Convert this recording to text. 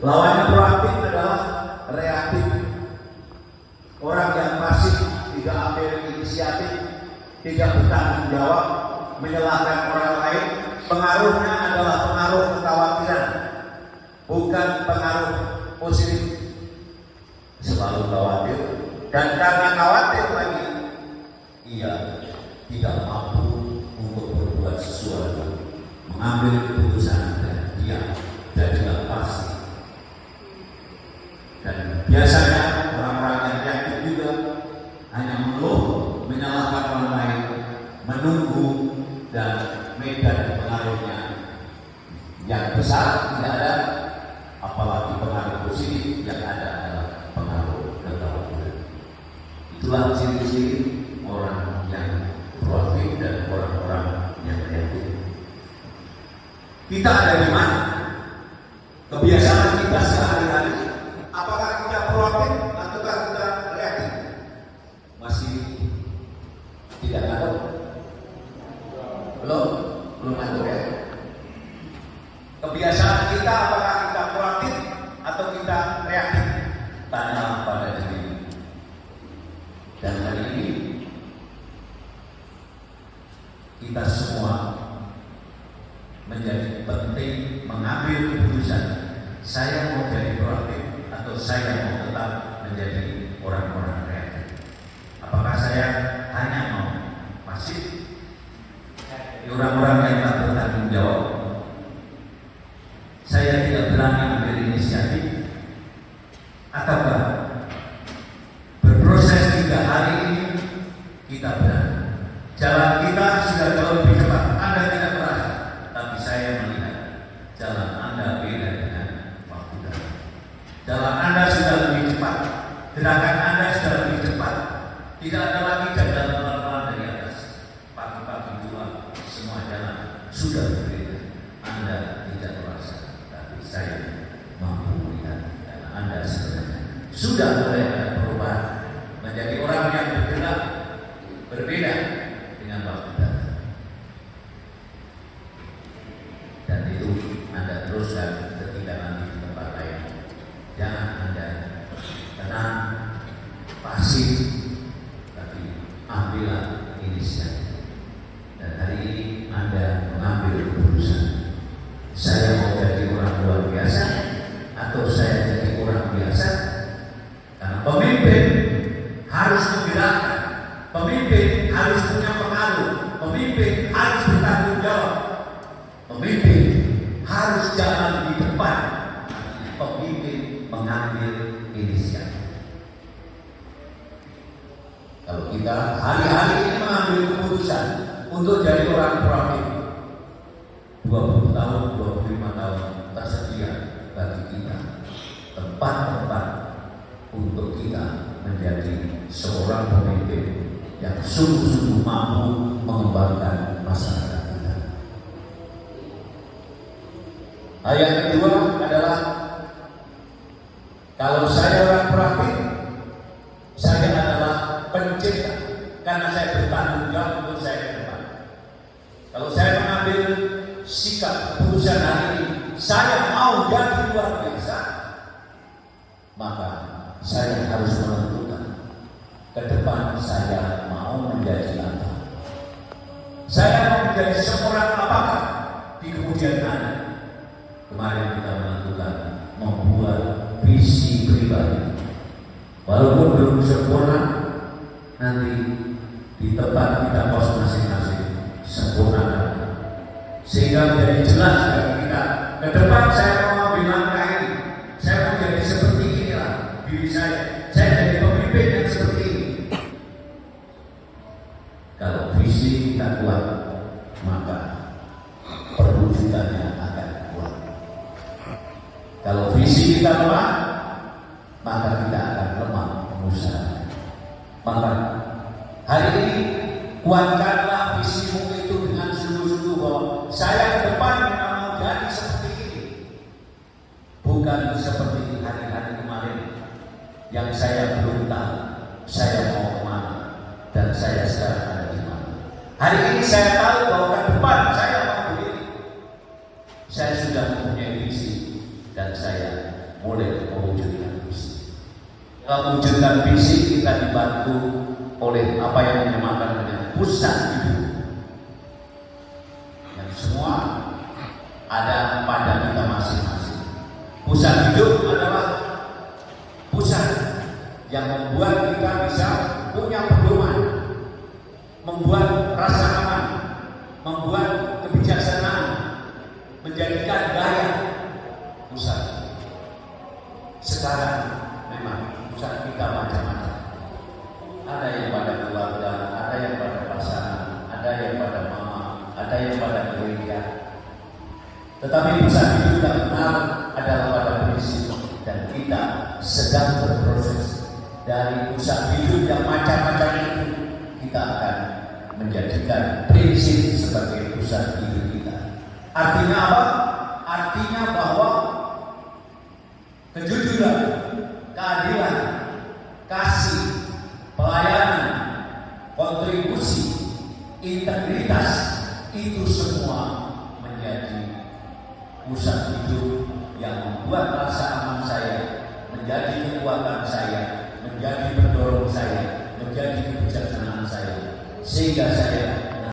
Lawannya proaktif adalah reaktif. Orang yang pasif, tidak ambil inisiatif, tidak bertanggung jawab, menyalahkan orang lain. Pengaruhnya adalah pengaruh kekhawatiran, bukan pengaruh positif. Selalu khawatir, dan karena khawatir lagi, ia tidak mampu untuk berbuat sesuatu, mengambil keputusan, dan dia tidak pasti. Dan biasanya orang-orang yang reaktif juga hanya mengeluh, menyalahkan orang lain, menunggu, dan medan pengaruhnya yang besar tidak ada, apalagi pengaruh positif yang ada adalah pengaruh kekhawatiran. Itulah ciri-ciri orang yang proaktif dan orang-orang yang reaktif. Kita ada di mana? Kebiasaan kita sehari-hari, apakah kita proaktif ataukah kita reaktif? Masih tidak tahu? Belum tahu ya? Kebiasaan kita, apakah kita proaktif atau kita reaktif? Tanya pada diri. Dan hari ini kita semua menjadi penting mengambil keputusan. Saya mau jadi proaktif atau saya mau tetap menjadi orang-orang reaktif? Apakah saya hanya mau pasif, orang-orang yang tak bertanggung jawab? Saya tidak berani ambil inisiatif, ataukah berproses 3 hari ini kita berani? Jalan kita sudah jauh lebih cepat, Anda tidak merasa, tapi saya melihat jalan Anda beda dengan waktu datang. Jalan Anda sudah lebih cepat, gerakan Anda sudah lebih cepat. Tidak ada lagi jalan pelan-pelan dari atas. Pagi-pagi tua, semua jalan sudah berbeda. Anda tidak merasa, tapi saya mampu melihat jalan Anda sebenarnya sudah mulai ada perubahan menjadi orang yang bergerak berbeda dengan waktu datang. Dan itu Anda teruskan ketika nanti di tempat lain. Jangan Anda tenang, pasif, tapi ambillah inisiatif. Dan hari ini Anda mengambil keputusan. Saya mau jadi orang luar biasa atau saya jadi orang biasa? Karena pemimpin harus menggerakkan, pemimpin harus punya pengaruh, pemimpin harus bertanggung jawab, pemimpin harus jalan di depan, pemimpin mengambil inisiatif. Kalau kita hari-hari ini mengambil keputusan untuk jadi orang proaktif, 20 tahun, 25 tahun tersedia bagi kita tempat-tempat untuk kita menjadi seorang pemimpin yang sungguh-sungguh mampu mengembangkan masyarakat kita. Ayat kedua adalah, kalau saya orang proaktif, saya adalah pencipta, karena saya bertanggung jawab untuk saya ke depan. Kalau saya mengambil sikap keputusan hari ini, saya mau jadi luar biasa, maka saya harus menentukan ke depan saya mau menjadi apa. Saya mau menjadi seorang apakah di kemudian hari. Kemarin kita menentukan membuat visi pribadi, walaupun belum sempurna, nanti di tempat kita pos masing-masing sempurnakan, sehingga menjadi jelas bagi kita ke depan saya mau ambil langkah ini, saya mau jadi seperti inilah diri saya jadi pemimpin yang seperti ini. Kalau visi kita kuat, maka perwujudannya akan kuat. Kalau visi kita lemah, maka kita akan lemah mengusahakan. Maka hari ini kuatkanlah visimu itu dengan sungguh-sungguh, bahwa saya ke depan memang mau jadi seperti ini, bukan seperti hari-hari kemarin yang saya belum tahu saya mau kemana dan saya sekarang ada di mana. Hari ini saya tahu bahwa ke depan saya mau begini. Saya sudah mempunyai visi dan saya mulai mewujudkan visi. Mewujudkan visi kita dibantu oleh apa yang dinamakan dengan pusat hidup. Yang semua ada pada kita masing-masing. Pusat hidup adalah pusat yang membuat kita bisa punya pedoman, membuat rasa aman, membuat kebijaksanaan, menjadikan gaya pusat. Sekarang memang pusat kita macam-macam. Ada yang pada keluarga, ada yang pada pasangan, ada yang pada mama, ada yang pada gereja. Tetapi pusat hidup yang benar adalah pada prinsip, dan kita sedang berproses dari pusat hidup yang macam-macam itu. Kita akan menjadikan prinsip sebagai pusat hidup kita. Artinya apa? Artinya bahwa kejujuran, keadilan, kasih, pelayanan, kontribusi, integritas, itu semua menjadi pusat hidup yang membuat rasa aman saya, menjadi kekuatan saya, menjadi pendorong saya, menjadi kebijaksanaan saya, sehingga saya